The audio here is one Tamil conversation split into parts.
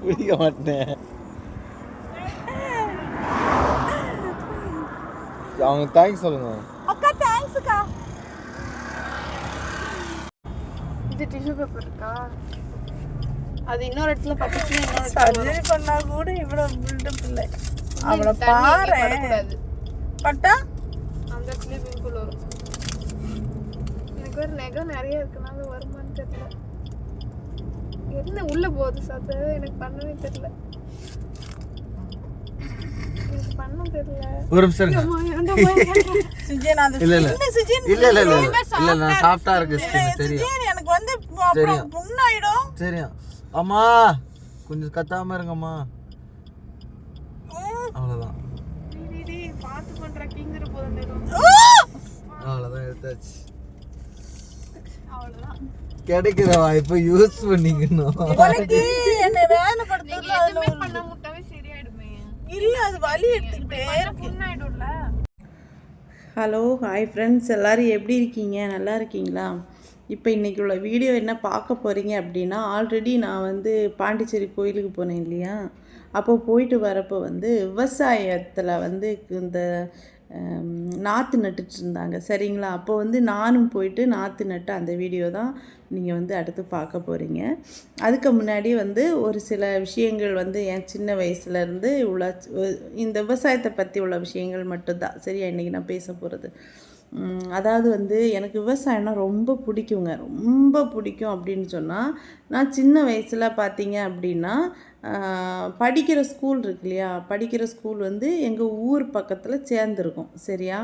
குடிக்க மாட்டேன். அவங்க தேங்க்ஸ் சொல்லுங்க. அக்கா தேங்க்ஸ்க்கா. இது டிஷ்யூ பேப்பர் இருக்கா? அது இன்னொரு இடத்துல பட்டுச்சுன்னா சர்ஜரி பண்ணா கூட இவ்வளவு பில்டப் இல்லை. அவளை பாரு பட்டா அந்த இடத்துல பிம்பிள் வரும். எனக்கு ஒரு நெகம் நிறைய இருக்கனால வருமானு தெரியல. என்ன உள்ள போகுது சத்து எனக்கு பண்ணவே தெரியல. பண்ண தெரியல. ஒரு நிமிஷம் சுஜின் அந்த இல்ல சுஜின் இல்ல இல்ல இல்ல இல்ல நான் சாஃப்ட்டா இருக்கு ஸ்கின் தெரியும். சுஜின் எனக்கு வந்து அப்புறம் புண்ணாயிடும். தெரியும். அம்மா கொஞ்சம் கத்தாம இருங்கம்மா. அவ்வளவுதான். பாத்து பண்ற கிங்கற போறேன். அவ்வளவுதான் எடுத்தாச்சு. அவ்வளவுதான். கிடைக்கிற வாய்ப்பை யூஸ் பண்ணிக்கணும். உனக்கு என்ன வேலை படுத்துறது எதுமே பண்ண முட்டாவே சரியாயிடுமே. இல்ல அது வலி எடுத்துக்கிட்டே புண்ணாயிடும்ல. ஹலோ ஹாய் ஃப்ரெண்ட்ஸ், எல்லோரும் எப்படி இருக்கீங்க? நல்லா இருக்கீங்களா? இப்போ இன்றைக்கி உள்ள வீடியோ என்ன பார்க்க போகிறீங்க அப்படின்னா, ஆல்ரெடி நான் வந்து பாண்டிச்சேரி கோயிலுக்கு போனேன் இல்லையா? அப்போ போயிட்டு வரப்போ வந்து விவசாயத்தில் வந்து இந்த நாற்று நட்டுட்டு இருந்தாங்க சரிங்களா? அப்போ வந்து நானும் போயிட்டு நாற்று நட்டு அந்த வீடியோ தான் நீங்கள் வந்து அடுத்து பார்க்க போகிறீங்க. அதுக்கு முன்னாடி வந்து ஒரு சில விஷயங்கள் வந்து என் சின்ன வயசுலேருந்து உள்ள இந்த விவசாயத்தை பற்றி உள்ள விஷயங்கள் மட்டும்தான் சரியா இன்றைக்கி நான் பேச போகிறது. அதாவது வந்து எனக்கு விவசாயம்னா ரொம்ப பிடிக்குங்க, ரொம்ப பிடிக்கும். அப்படின்னு சொன்னால் நான் சின்ன வயசில் பார்த்தீங்க அப்படின்னா படிக்கிற ஸ்கூல் இருக்கு இல்லையா? படிக்கிற ஸ்கூல் வந்து எங்கள் ஊர் பக்கத்தில் சேர்ந்துருக்கும் சரியா?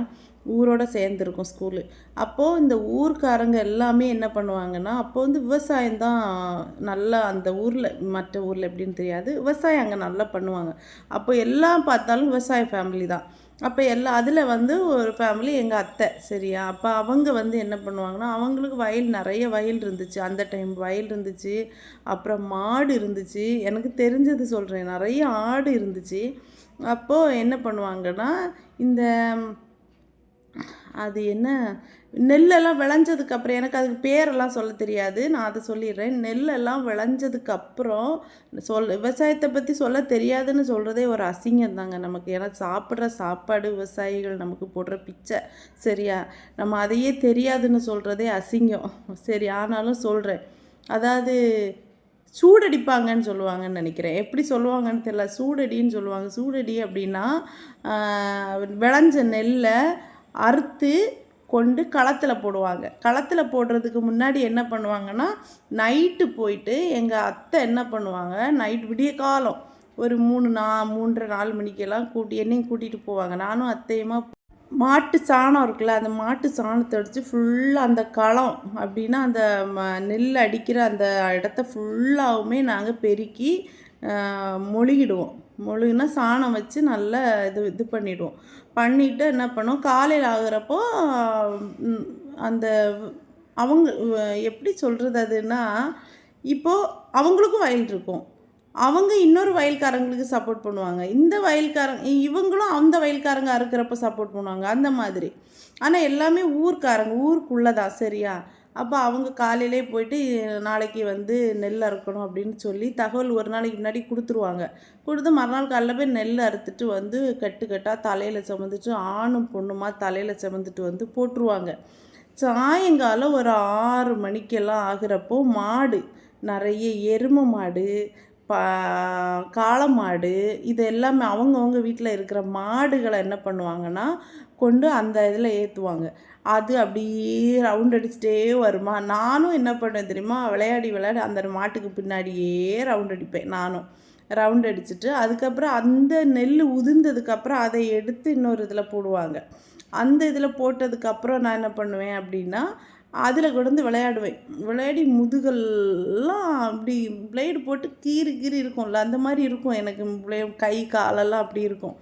ஊரோடு சேர்ந்துருக்கும் ஸ்கூலு. அப்போது இந்த ஊர்க்காரங்க எல்லாமே என்ன பண்ணுவாங்கன்னா, அப்போது வந்து விவசாயம்தான் நல்லா அந்த ஊரில், மற்ற ஊரில் எப்படின்னு தெரியாது, விவசாயம் அங்கே நல்லா பண்ணுவாங்க. அப்போ எல்லாம் பார்த்தாலும் விவசாய ஃபேமிலி தான். அப்போ அதில் வந்து ஒரு ஃபேமிலி எங்கள் அத்தை சரியா? அப்போ அவங்க வந்து என்ன பண்ணுவாங்கன்னா, அவங்களுக்கு நிறைய வயல் இருந்துச்சு. அந்த டைம் வயல் இருந்துச்சு, அப்புறம் மாடு இருந்துச்சு. எனக்கு தெரிஞ்சது சொல்கிறேன், நிறைய ஆடு இருந்துச்சு. அப்போது என்ன பண்ணுவாங்கன்னா, இந்த அது என்ன நெல்லெல்லாம் விளைஞ்சதுக்கப்புறம், எனக்கு அதுக்கு பேரெல்லாம் சொல்ல தெரியாது, நான் அதை சொல்லிடுறேன். நெல்லெல்லாம் விளைஞ்சதுக்கப்புறம் விவசாயத்தை பற்றி சொல்ல தெரியாதுன்னு சொல்கிறதே ஒரு அசிங்கம் தாங்க நமக்கு. ஏன்னா சாப்பிட்ற சாப்பாடு விவசாயிகள் நமக்கு போடுற பிச்சை சரியா? நம்ம அதையே தெரியாதுன்னு சொல்கிறதே அசிங்கம் சரி. ஆனாலும் சொல்கிறேன். அதாவது சூடடிப்பாங்கன்னு சொல்லுவாங்கன்னு நினைக்கிறேன். எப்படி சொல்லுவாங்கன்னு தெரியல, சூடடின்னு சொல்லுவாங்க. சூடடி அப்படின்னா விளைஞ்ச நெல்லை அறுத்து கொண்டு களத்தில் போடுவாங்க. களத்தில் போடுறதுக்கு முன்னாடி என்ன பண்ணுவாங்கன்னா, நைட்டு போயிட்டு எங்கள் அத்தை என்ன பண்ணுவாங்க, நைட் விடிய காலம் ஒரு 3:30-4 மணிக்கெல்லாம் என்னையும் கூட்டிகிட்டு போவாங்க. நானும் அத்தையுமா மாட்டு சாணம் இருக்குல்ல, அந்த மாட்டு சாணத்தை அடித்து ஃபுல்லாக அந்த களம் அப்படின்னா அந்த நெல் அடிக்கிற அந்த இடத்த ஃபுல்லாகவுமே நாங்கள் பெருக்கி மொழுகிடுவோம். மொழுகுனா சாணம் வச்சு நல்லா இது பண்ணிவிடுவோம். பண்ணிவிட்டு என்ன பண்ணோம், காலையில் ஆகிறப்போ அந்த அவங்க எப்படி சொல்கிறது அதுன்னா, இப்போது அவங்களுக்கும் வயல் இருக்கும், அவங்க இன்னொரு வயல்காரங்களுக்கு சப்போர்ட் பண்ணுவாங்க, இந்த இவங்களும் அந்த வயல்காரங்க அறுக்கிறப்ப சப்போர்ட் பண்ணுவாங்க, அந்த மாதிரி. ஆனால் எல்லாமே ஊர்க்காரங்க, ஊருக்குள்ளே தான் சரியா? அப்போ அவங்க காலையிலே போயிட்டு நாளைக்கு வந்து நெல் அறுக்கணும் அப்படின்னு சொல்லி தகவல் ஒரு நாளைக்கு முன்னாடி கொடுத்துருவாங்க. கொடுத்து மறுநாள் காலையில் போய் நெல் அறுத்துட்டு வந்து கட்டாக தலையில் சுமந்துட்டு, ஆணும் பொண்ணுமா தலையில் சுமந்துட்டு வந்து போட்டுருவாங்க. சாயங்காலம் ஒரு 6 மணிக்கெல்லாம் ஆகிறப்போ மாடு நிறைய எருமை மாடு, காளை மாடு, இது எல்லாமே அவங்கவுங்க வீட்டில் இருக்கிற மாடுகளை என்ன பண்ணுவாங்கன்னா கொண்டு அந்த இதில் ஏற்றுவாங்க. அது அப்படியே ரவுண்ட் அடிச்சுட்டே வருமா. நானும் என்ன பண்ணுவேன் தெரியுமா, விளையாடி அந்த மாட்டுக்கு பின்னாடியே ரவுண்ட் அடிப்பேன். நானும் ரவுண்ட் அடிச்சுட்டு அதுக்கப்புறம் அந்த நெல் உதிர்ந்ததுக்கப்புறம் அதை எடுத்து இன்னொரு இதில் போடுவாங்க. அந்த இதில் போட்டதுக்கப்புறம் நான் என்ன பண்ணுவேன் அப்படின்னா, அதில் கொண்டு விளையாடுவேன். விளையாடி முதுகெல்லாம் அப்படி பிளேடு போட்டு கீறி இருக்கும்ல, அந்த மாதிரி இருக்கும் எனக்கு. கை காலெல்லாம் அப்படி இருக்கும்.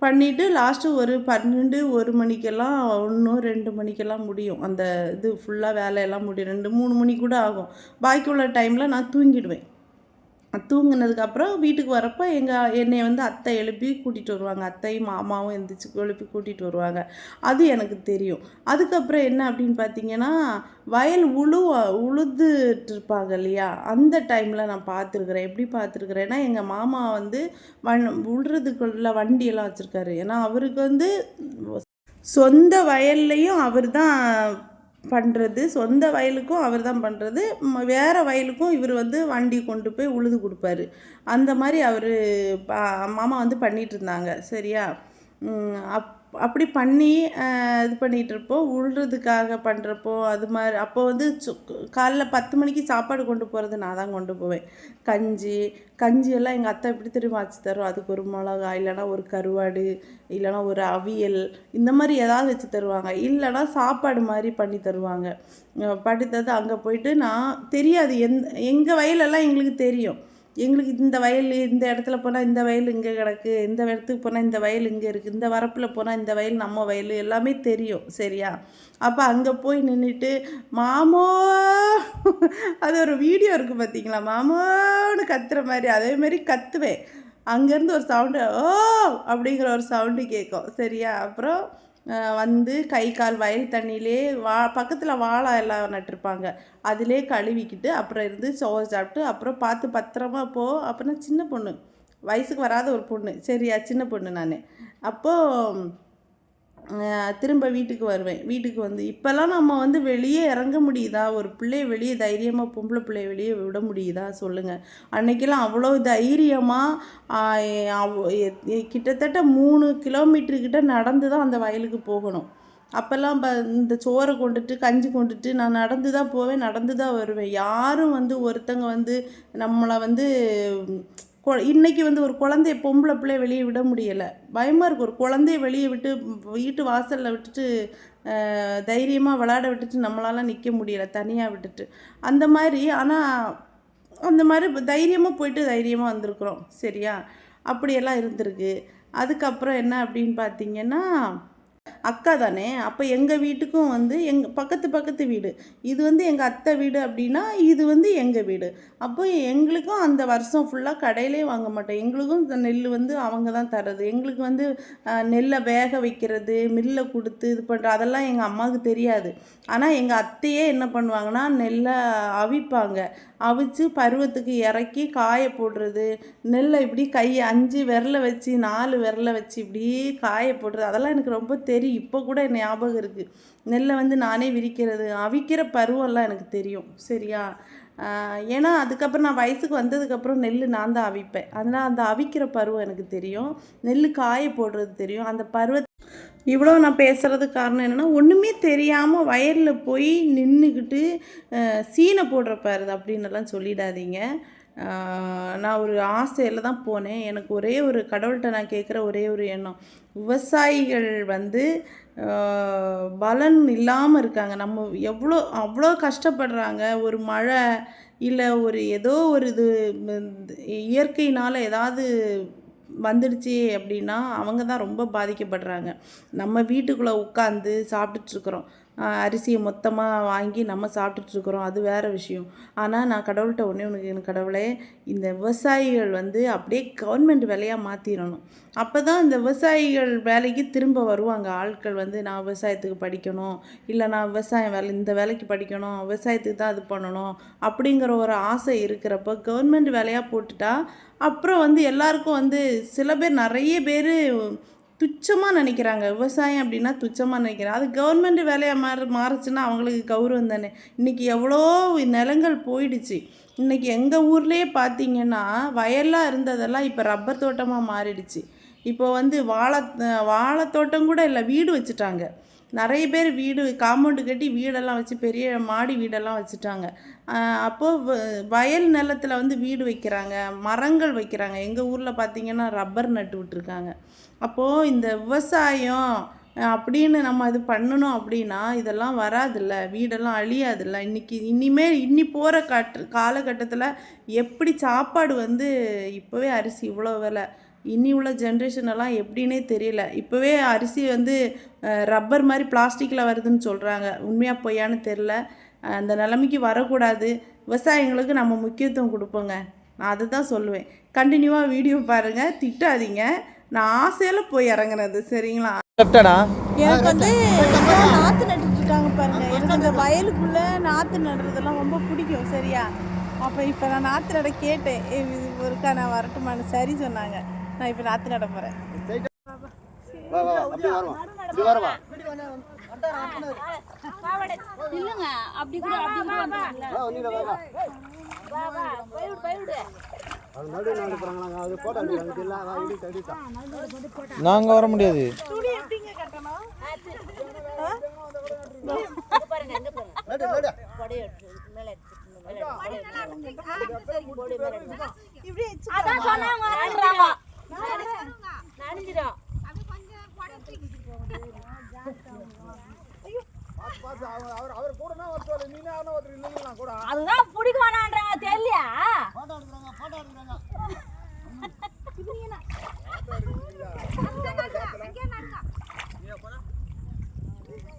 பண்ணிவிட்டு லாஸ்ட்டு ஒரு 12-1 மணிக்கெல்லாம் 1-2 மணிக்கெல்லாம் முடியும் அந்த இது ஃபுல்லாக வேலையெல்லாம் முடியும். 2-3 மணி கூட ஆகும். பாக்கி உள்ள டைமில் நான் தூங்கிடுவேன். தூங்குனதுக்கப்புறம் வீட்டுக்கு வரப்போ என்னை வந்து அத்தை எழுப்பி கூட்டிகிட்டு வருவாங்க. அத்தையும் மாமாவும் எந்திரிச்சு எழுப்பி கூட்டிகிட்டு வருவாங்க. அது எனக்கு தெரியும். அதுக்கப்புறம் என்ன அப்படின்னு பார்த்தீங்கன்னா, வயல் உழுதுட்டு இருப்பாங்க இல்லையா, அந்த டைமில் நான் பார்த்துருக்குறேன். எப்படி பார்த்துருக்குறேன்னா, எங்கள் மாமா வந்து உழுறதுக்குள்ள வண்டியெல்லாம் வச்சுருக்காரு. ஏன்னா அவருக்கு வந்து சொந்த வயல்லையும் அவர் தான் பண்ணுறது, சொந்த வயலுக்கும் அவர் தான் பண்ணுறது, வேறு வயலுக்கும் இவர் வந்து வண்டி கொண்டு போய் உழுது கொடுப்பாரு. அந்த மாதிரி அவர் மாமா வந்து பண்ணிகிட்டு இருந்தாங்க. சரியா? அப்படி பண்ணி இது பண்ணிகிட்ருப்போம். உழுறதுக்காக பண்ணுறப்போ அது மாதிரி அப்போ வந்து காலைல 10 மணிக்கு சாப்பாடு கொண்டு போகிறது நான் தான் கொண்டு போவேன். கஞ்சியெல்லாம் எங்கள் அத்தை எப்படி தெரியுமா வச்சு தரும், அதுக்கு ஒரு மிளகா, இல்லைனா ஒரு கருவாடு, இல்லைனா ஒரு அவியல், இந்த மாதிரி ஏதாவது வச்சு தருவாங்க. இல்லைனா சாப்பாடு மாதிரி பண்ணி தருவாங்க. பண்ணி தந்து அங்கே போயிட்டு நான் தெரியாது, எங்கள் வயலெல்லாம் எங்களுக்கு தெரியும். எங்களுக்கு இந்த வயல் இந்த இடத்துல போனால் இந்த வயல் இங்கே கிடக்கு, இந்த இடத்துக்கு போனால் இந்த வயல் இங்கே இருக்குது, இந்த வரப்பில் போனால் இந்த வயல் நம்ம வயல், எல்லாமே தெரியும். சரியா? அப்போ அங்கே போய் நின்றுட்டு மாமோ, அது ஒரு வீடியோ இருக்குது பார்த்தீங்களா, மாமோன்னு கத்துற மாதிரி, அதேமாரி கத்துவேன். அங்கேருந்து ஒரு சவுண்டு, ஓ அப்படிங்கிற ஒரு சவுண்டு கேட்கும். சரியா? அப்புறம் வந்து கை கால் வயல் தண்ணியிலே பக்கத்தில் வாழை எல்லாம் நட்டிருப்பாங்க, அதிலே கழுவிக்கிட்டு அப்புறம் இருந்து சோறு சாப்பிட்டு அப்புறம் பார்த்து பத்திரமா அப்புறம் சின்ன பொண்ணு, வயசுக்கு வராத ஒரு பொண்ணு. சரியா? சின்ன பொண்ணு நான். அப்போது திரும்ப வீட்டுக்கு வருவேன். வீட்டுக்கு வந்து இப்போல்லாம் நம்ம வந்து வெளியே இறங்க முடியுதா? ஒரு பிள்ளைய வெளியே தைரியமாக, பொம்பளை பிள்ளைய வெளியே விட முடியுதா சொல்லுங்கள்? அன்றைக்கெல்லாம் அவ்வளோ தைரியமாக கிட்டத்தட்ட 3 கிலோமீட்டருக்கிட்ட நடந்து தான் அந்த வயலுக்கு போகணும். அப்போல்லாம் இந்த சோறை கொண்டுட்டு கஞ்சி கொண்டுட்டு நான் நடந்து தான் போவேன், நடந்து தான் வருவேன். யாரும் வந்து ஒருத்தங்க வந்து நம்மளை வந்து இன்றைக்கி வந்து ஒரு குழந்தைய பொம்பளை பிள்ளைய வெளியே விட முடியலை, பயமாக இருக்குது. ஒரு குழந்தைய வெளியே விட்டு வீட்டு வாசலில் விட்டுட்டு தைரியமாக விளையாட விட்டுட்டு நம்மளால நிற்க முடியலை, தனியாக விட்டுட்டு. அந்த மாதிரி ஆனால் அந்த மாதிரி தைரியமாக போயிட்டு தைரியமாக வந்திருக்குறோம். சரியா? அப்படியெல்லாம் இருந்திருக்கு. அதுக்கப்புறம் என்ன அப்படின்னு பார்த்தீங்கன்னா, அக்கா தானே, அப்போ எங்கள் வீட்டுக்கும் வந்து பக்கத்து வீடு, இது வந்து எங்கள் அத்தை வீடு அப்படின்னா இது வந்து எங்கள் வீடு. அப்போ எங்களுக்கும் அந்த வருஷம் ஃபுல்லாக கடையிலே வாங்க மாட்டோம். எங்களுக்கும் இந்த நெல் வந்து அவங்க தான் தர்றது. எங்களுக்கு வந்து நெல்லை வேக வைக்கிறது, மில்லை கொடுத்து இது பண்ணுற அதெல்லாம் எங்கள் அம்மாவுக்கு தெரியாது. ஆனால் எங்கள் அத்தையே என்ன பண்ணுவாங்கன்னா, நெல்லை அவிப்பாங்க. அவிச்சு பருவத்துக்கு இறக்கி காய போடுறது, நெல்லை இப்படி 5 விரலை வச்சு 4 விரலை வச்சு இப்படி காய போடுறது, அதெல்லாம் எனக்கு ரொம்ப தெரியும். இப்போ கூட ஞாபகம் இருக்குது. நெல்லை வந்து நானே விரிக்கிறது, அவிக்கிற பருவம்லாம் எனக்கு தெரியும். சரியா? ஏன்னா அதுக்கப்புறம் நான் வயசுக்கு வந்ததுக்கப்புறம் நெல் நான் தான் அவிப்பேன். அதனால் அந்த அவிக்கிற பருவம் எனக்கு தெரியும், நெல் காய போடுறது தெரியும். அந்த இவ்வளோ நான் பேசுகிறதுக்கு காரணம் என்னென்னா, ஒன்றுமே தெரியாமல் வயலில் போய் நின்றுக்கிட்டு சீனை போடுற பாருது அப்படின்னெல்லாம் சொல்லிடாதீங்க. நான் ஒரு ஆசையில் தான் போனேன். எனக்கு ஒரே ஒரு கடவுள்கிட்ட நான் கேட்குற ஒரே ஒரு எண்ணம், விவசாயிகள் வந்து பலன் இல்லாமல் இருக்காங்க. நம்ம அவ்வளோ கஷ்டப்படுறாங்க. ஒரு மழை இல்லை ஒரு ஏதோ ஒரு இது இயற்கையினால் ஏதாவது வந்துடுச்சு அப்படின்னா அவங்க தான் ரொம்ப பாதிக்கப்படுறாங்க. நம்ம வீட்டுக்குள்ளே உட்காந்து சாப்பிட்டுட்ருக்குறோம், அரிசியை மொத்தமாக வாங்கி நம்ம சாப்பிட்டுட்ருக்குறோம், அது வேறு விஷயம். ஆனால் நான் கடவுள்கிட்ட ஒன்று கடவுளே, இந்த விவசாயிகள் வந்து அப்படியே கவர்மெண்ட் வேலையாக மாற்றிடணும். அப்போ தான் இந்த விவசாயிகள் வேலைக்கு திரும்ப வருவாங்க ஆட்கள். வந்து நான் விவசாயத்துக்கு படிக்கணும், இல்லை நான் விவசாயம் இந்த வேலைக்கு படிக்கணும், விவசாயத்துக்கு தான் இது பண்ணணும் அப்படிங்கிற ஒரு ஆசை இருக்கிறப்போ கவர்மெண்ட் வேலையாக போட்டுட்டா அப்புறம் வந்து எல்லாருக்கும் வந்து சில பேர் நிறைய பேர் துச்சமாக நினைக்கிறாங்க. விவசாயம் அப்படின்னா துச்சமாக நினைக்கிறாங்க. அது கவர்மெண்ட் வேலையாக மாறுச்சுன்னா அவங்களுக்கு கௌரவம் தானே. இன்றைக்கி எவ்வளோ நிலங்கள் போயிடுச்சு. இன்றைக்கி எங்கள் ஊர்லேயே பார்த்திங்கன்னா வயலாக இருந்ததெல்லாம் இப்போ ரப்பர் தோட்டமாக மாறிடுச்சு. இப்போ வந்து வாழை தோட்டம் கூட இல்லை, வீடு வச்சுட்டாங்க. நிறைய பேர் வீடு காம்பவுண்டு கட்டி வீடெல்லாம் வச்சு பெரிய மாடி வீடெல்லாம் வச்சுட்டாங்க. அப்போது வயல் நிலத்தில் வந்து வீடு வைக்கிறாங்க, மரங்கள் வைக்கிறாங்க. எங்கள் ஊரில் பார்த்திங்கன்னா ரப்பர் நட்டு விட்டுருக்காங்க. அப்போது இந்த விவசாயம் அப்படின்னு நம்ம இது பண்ணணும் அப்படின்னா இதெல்லாம் வராதில்ல, வீடெல்லாம் அழியாதில்ல. இன்னி போகிற காலகட்டத்தில் எப்படி சாப்பாடு வந்து இப்போவே அரிசி இவ்வளோ விலை, இனி உள்ள ஜென்ரேஷனெல்லாம் எப்படின்னே தெரியல. இப்போவே அரிசி வந்து ரப்பர் மாதிரி பிளாஸ்டிக்கில் வருதுன்னு சொல்கிறாங்க. உண்மையாக பொய்யான்னு தெரில. அந்த நிலைமைக்கு வரக்கூடாது. விவசாயிங்களுக்கு நம்ம முக்கியத்துவம் கொடுப்போங்க. நான் அதுதான் சொல்லுவேன். கண்டினியூவாக வீடியோ பாருங்கள், திட்டாதீங்க. நான் ஆசையில் போய் இறங்குனது சரிங்களா. லெஃப்டடா எனக்கு வந்து நாற்று நட்டுட்டு இருக்காங்க பாருங்க. எனக்கு இந்த வயலுக்குள்ளே நாற்று நடுறதெல்லாம் ரொம்ப பிடிக்கும் சரியா. அப்போ இப்போ நான் நாற்று நட கேட்டேன், இது ஒருக்கா நான் வரட்டுமான்னு. சரி சொன்னாங்க. நான் இப்போ நாற்று நட போகிறேன். இல்லங்க அப்படி கூட நாங்க வர முடியாது. அதுதான் பிடிக்குவானான்றாங்க தெரியலையா.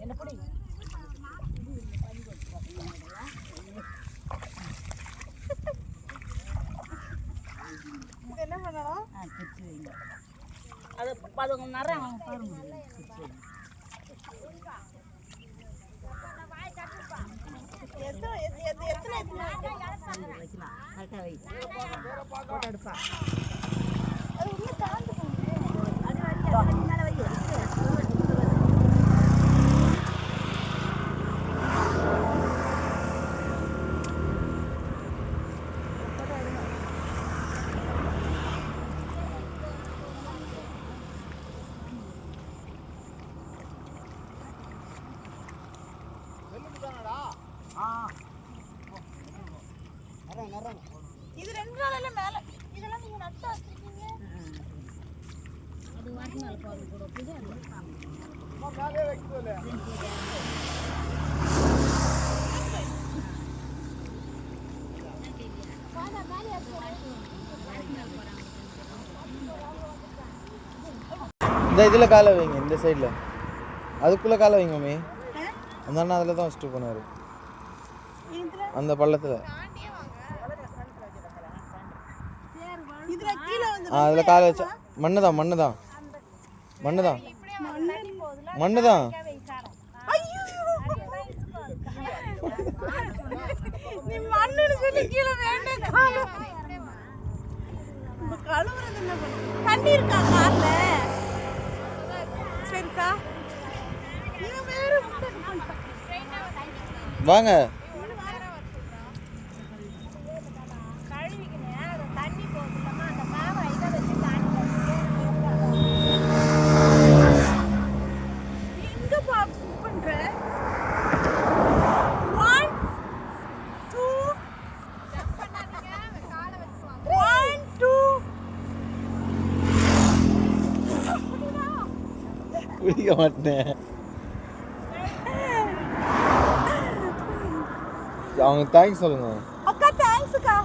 என்ன பண்ணலாம்? அது நிறைய பாருங்க. இது 2 நாள்ல மேல இதெல்லாம் நீங்க நட்டு வச்சிருக்கீங்க. அது வரணும் பாரு கூட புது இந்த இதில் காலை வைங்க, இந்த சைடில் அதுக்குள்ளே காலை வைங்க மம்மி. அந்த அண்ணா அதில் தான் வச்சுட்டு போனார், அந்த பள்ளத்தில். அதில் காலை வச்சா மண்ணு தான் மண்ணு தான் மண்ணு தான் மண்ணு தான். நீ மண்ணுன்னு சொல்லி கீழே வேண்டாம் கால. இப்ப கழுவுறது என்ன பண்ணு? தண்ணி இருக்கா கால்ல? சரிக்கா. நீங்க வேற வாங்க. குடிக்க மாட்டேன். அவங்க தேங்க்ஸ் சொல்லுங்க. அக்கா தேங்க்ஸ்க்கா.